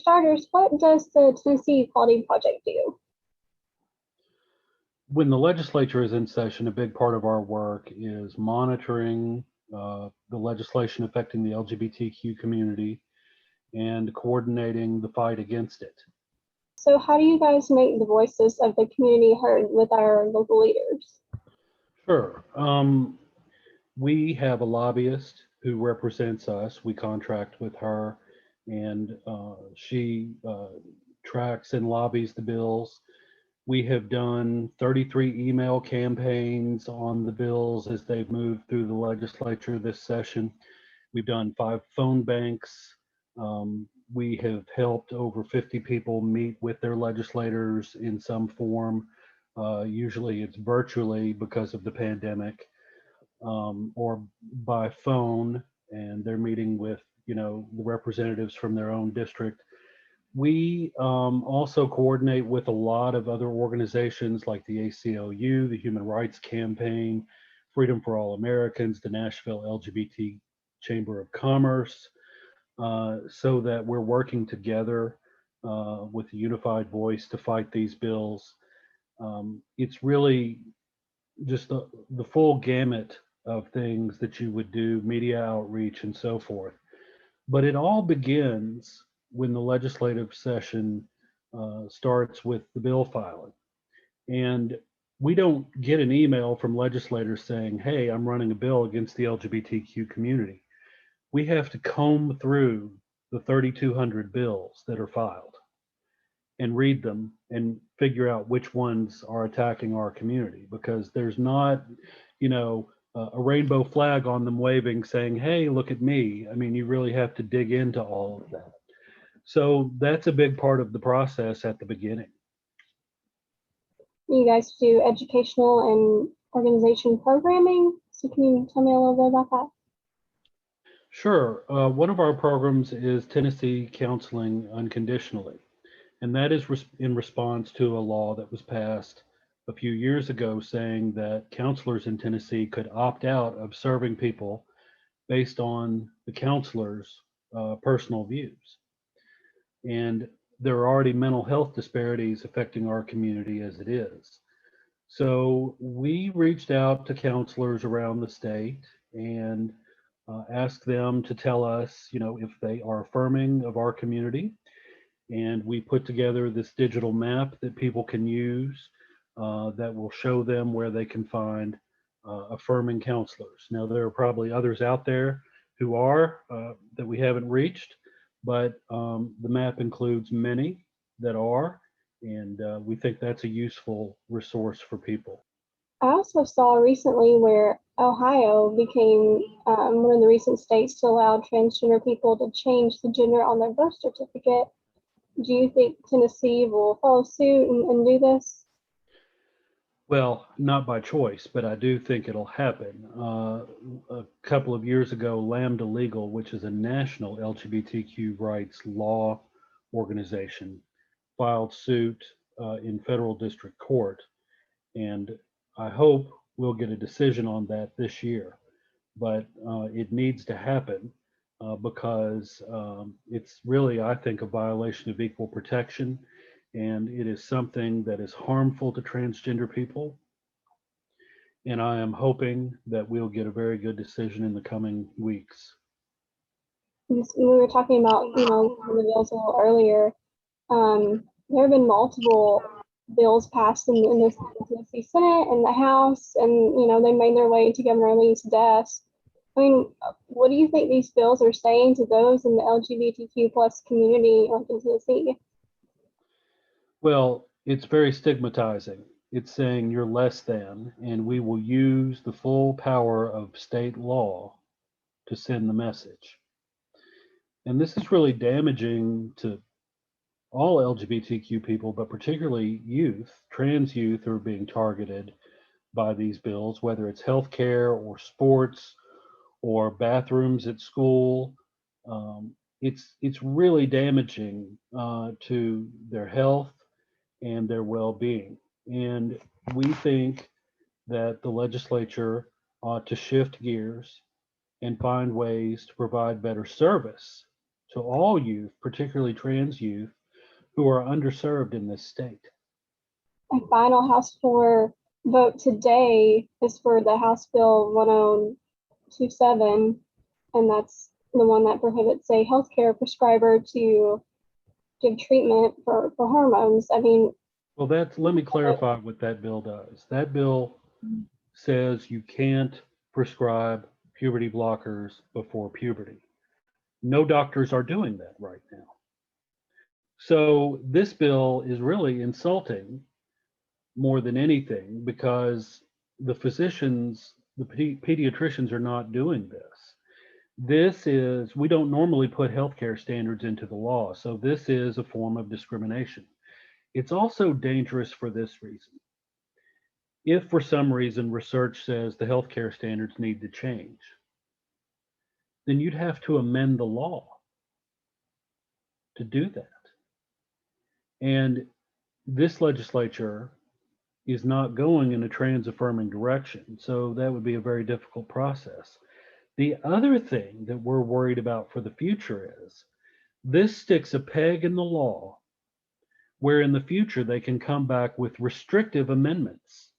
starters, what does the Tennessee Equality Project do? When the legislature is in session, a big part of our work is monitoring the legislation affecting the LGBTQ community and coordinating the fight against it. So how do you guys make the voices of the community heard with our local leaders? Sure. We have a lobbyist who represents us. We contract with her, and she tracks and lobbies the bills. We have done 33 email campaigns on the bills as they've moved through the legislature this session. We've done 5 phone banks. We have helped over 50 people meet with their legislators in some form. Usually it's virtually because of the pandemic, or by phone, and they're meeting with, the representatives from their own district. We also coordinate with a lot of other organizations like the ACLU, the Human Rights Campaign, Freedom for All Americans, the Nashville LGBT Chamber of Commerce, so that we're working together with a unified voice to fight these bills. It's really just the full gamut of things that you would do, media outreach and so forth. But it all begins when the legislative session starts with the bill filing. And we don't get an email from legislators saying, hey, I'm running a bill against the LGBTQ community. We have to comb through the 3,200 bills that are filed and read them and figure out which ones are attacking our community, because there's not, a rainbow flag on them waving saying, hey, look at me. I mean, you really have to dig into all of that. So that's a big part of the process at the beginning. You guys do educational and organization programming. So can you tell me a little bit about that? Sure. One of our programs is Tennessee Counseling Unconditionally. And that is in response to a law that was passed a few years ago saying that counselors in Tennessee could opt out of serving people based on the counselor's personal views. And there are already mental health disparities affecting our community as it is. So we reached out to counselors around the state and asked them to tell us, if they are affirming of our community. And we put together this digital map that people can use that will show them where they can find affirming counselors. Now, there are probably others out there who are that we haven't reached, but the map includes many that are, and we think that's a useful resource for people. I also saw recently where Ohio became one of the recent states to allow transgender people to change the gender on their birth certificate. Do you think Tennessee will follow suit and do this? Well, not by choice, but I do think it'll happen. A couple of years ago, Lambda Legal, which is a national LGBTQ rights law organization, filed suit in federal district court. And I hope we'll get a decision on that this year. But it needs to happen because it's really, I think, a violation of equal protection. And it is something that is harmful to transgender people. And I am hoping that we'll get a very good decision in the coming weeks. We were talking about, the bills a little earlier. There have been multiple bills passed in the Tennessee Senate and the House, and they made their way to Governor Lee's desk. I mean, what do you think these bills are saying to those in the LGBTQ plus community in Tennessee? Well, it's very stigmatizing. It's saying you're less than, and we will use the full power of state law to send the message. And this is really damaging to all LGBTQ people, but particularly youth. Trans youth are being targeted by these bills, whether it's healthcare or sports or bathrooms at school. It's really damaging to their health and their well-being. And we think that the legislature ought to shift gears and find ways to provide better service to all youth, particularly trans youth, who are underserved in this state. My final House floor vote today is for the House Bill 1027, and that's the one that prohibits a healthcare prescriber to give treatment for hormones. I mean, Well, let me clarify what that bill does. That bill says you can't prescribe puberty blockers before puberty. No doctors are doing that right now. So this bill is really insulting more than anything because the physicians, the pediatricians are not doing this. We don't normally put healthcare standards into the law. So this is a form of discrimination. It's also dangerous for this reason. If for some reason research says the healthcare standards need to change, then you'd have to amend the law to do that. And this legislature is not going in a trans affirming direction. So that would be a very difficult process. The other thing that we're worried about for the future is this sticks a peg in the law where in the future they can come back with restrictive amendments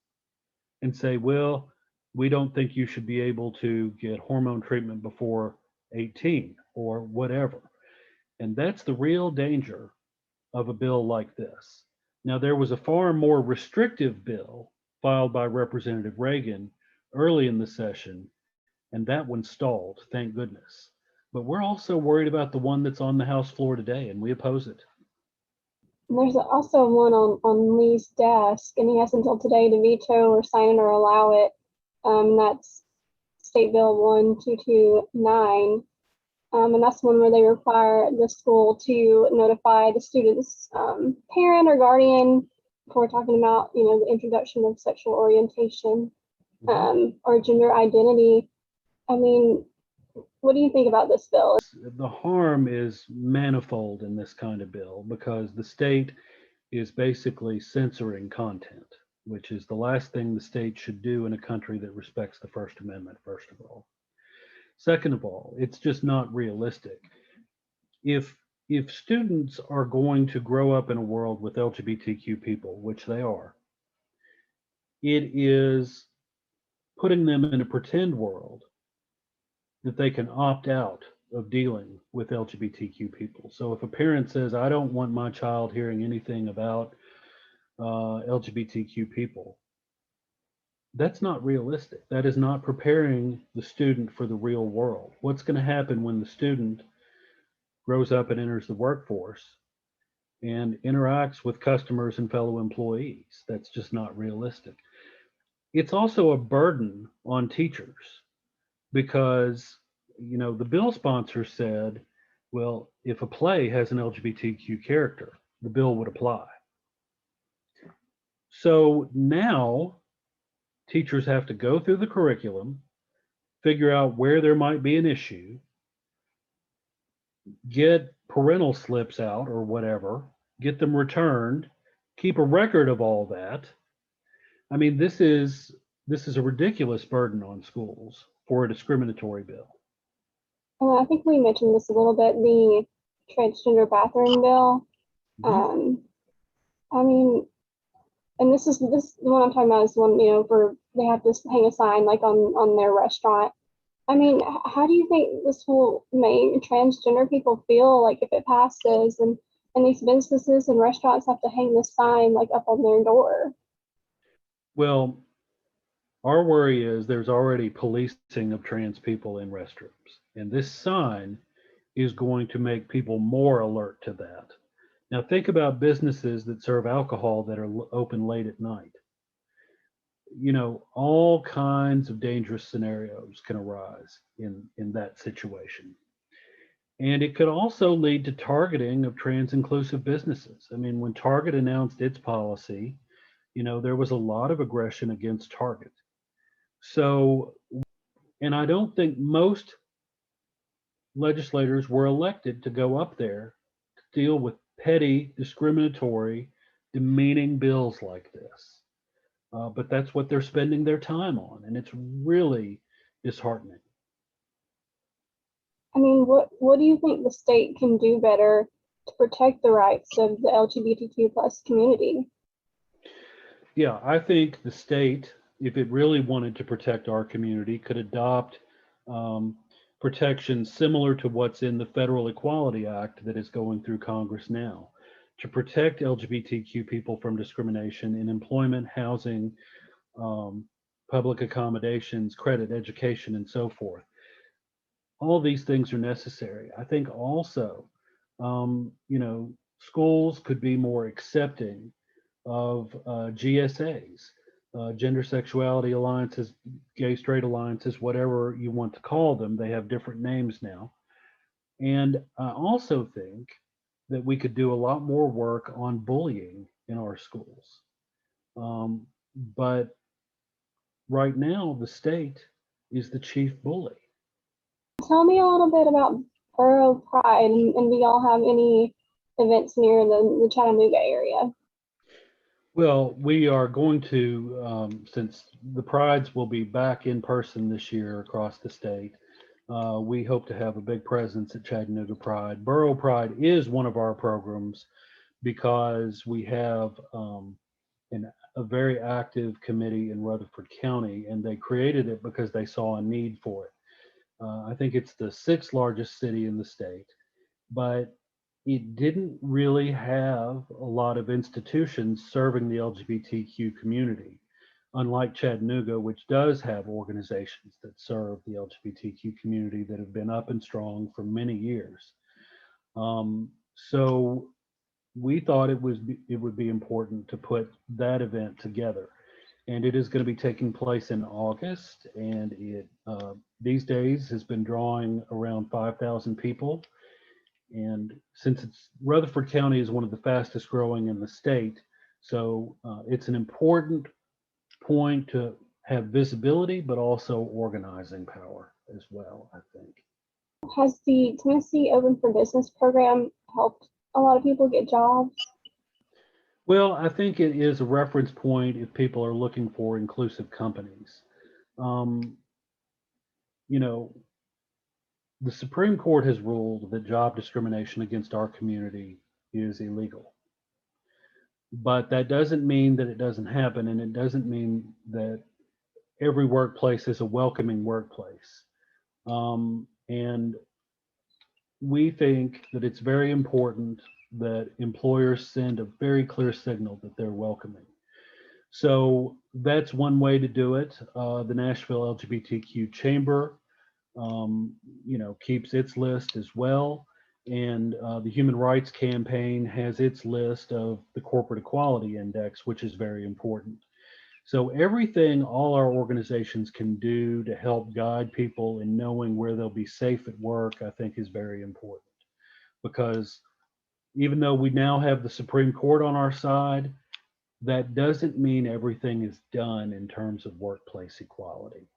and say, well, we don't think you should be able to get hormone treatment before 18 or whatever. And that's the real danger of a bill like this. Now, there was a far more restrictive bill filed by Representative Reagan early in the session, and that one stalled, thank goodness. But we're also worried about the one that's on the House floor today, and we oppose it. there's also one on Lee's desk, and he has until today to veto or sign it or allow it. That's State Bill 1229. And that's one where they require the school to notify the student's parent or guardian before talking about, the introduction of sexual orientation or gender identity. I mean, what do you think about this bill? The harm is manifold in this kind of bill because the state is basically censoring content, which is the last thing the state should do in a country that respects the First Amendment, first of all. Second of all, it's just not realistic. If students are going to grow up in a world with LGBTQ people, which they are, it is putting them in a pretend world that they can opt out of dealing with LGBTQ people. So if a parent says, I don't want my child hearing anything about LGBTQ people, that's not realistic. That is not preparing the student for the real world. What's going to happen when the student grows up and enters the workforce and interacts with customers and fellow employees? That's just not realistic. It's also a burden on teachers because, the bill sponsor said, well, if a play has an LGBTQ character, the bill would apply. So now teachers have to go through the curriculum, figure out where there might be an issue, get parental slips out or whatever, get them returned, keep a record of all that. I mean, this is a ridiculous burden on schools for a discriminatory bill. I think we mentioned this a little bit, the transgender bathroom bill. I mean, and this the one I'm talking about is the one, for they have to hang a sign like on their restaurant. I mean, how do you think this will make transgender people feel like if it passes and these businesses and restaurants have to hang this sign like up on their door? Well, our worry is there's already policing of trans people in restrooms, and this sign is going to make people more alert to that. Now, think about businesses that serve alcohol that are open late at night. All kinds of dangerous scenarios can arise in that situation. And it could also lead to targeting of trans inclusive businesses. I mean, when Target announced its policy, there was a lot of aggression against Target. So, and I don't think most legislators were elected to go up there to deal with petty, discriminatory, demeaning bills like this. But that's what they're spending their time on, and it's really disheartening. I mean, what do you think the state can do better to protect the rights of the LGBTQ plus community? Yeah, I think the state, if it really wanted to protect our community, could adopt um, protections similar to what's in the Federal Equality Act that is going through Congress now to protect LGBTQ people from discrimination in employment, housing, um, public accommodations, credit, education, and so forth. All these things are necessary. I think also, schools could be more accepting of GSAs, gender sexuality alliances, gay straight alliances, whatever you want to call them. They have different names now. And I also think that we could do a lot more work on bullying in our schools. But right now, the state is the chief bully. Tell me a little bit about Borough Pride, and do y'all have any events near the Chattanooga area? Well, we are going to, since the prides will be back in person this year across the state, we hope to have a big presence at Chattanooga Pride. Borough Pride is one of our programs because we have a very active committee in Rutherford County, and they created it because they saw a need for it. I think it's the sixth largest city in the state, but it didn't really have a lot of institutions serving the LGBTQ community, unlike Chattanooga, which does have organizations that serve the LGBTQ community that have been up and strong for many years. So we thought it would be important to put that event together, and it is going to be taking place in August, and it these days has been drawing around 5,000 people. And since it's Rutherford County is one of the fastest growing in the state, so it's an important point to have visibility, but also organizing power as well, I think. Has the Tennessee Open for Business program helped a lot of people get jobs? Well, I think it is a reference point if people are looking for inclusive companies. Um, you know, the Supreme Court has ruled that job discrimination against our community is illegal. But that doesn't mean that it doesn't happen, and it doesn't mean that every workplace is a welcoming workplace. And we think that it's very important that employers send a very clear signal that they're welcoming. So that's one way to do it. The Nashville LGBTQ Chamber, keeps its list as well. And the Human Rights Campaign has its list of the Corporate Equality Index, which is very important. So everything all our organizations can do to help guide people in knowing where they'll be safe at work, I think is very important. Because even though we now have the Supreme Court on our side, that doesn't mean everything is done in terms of workplace equality.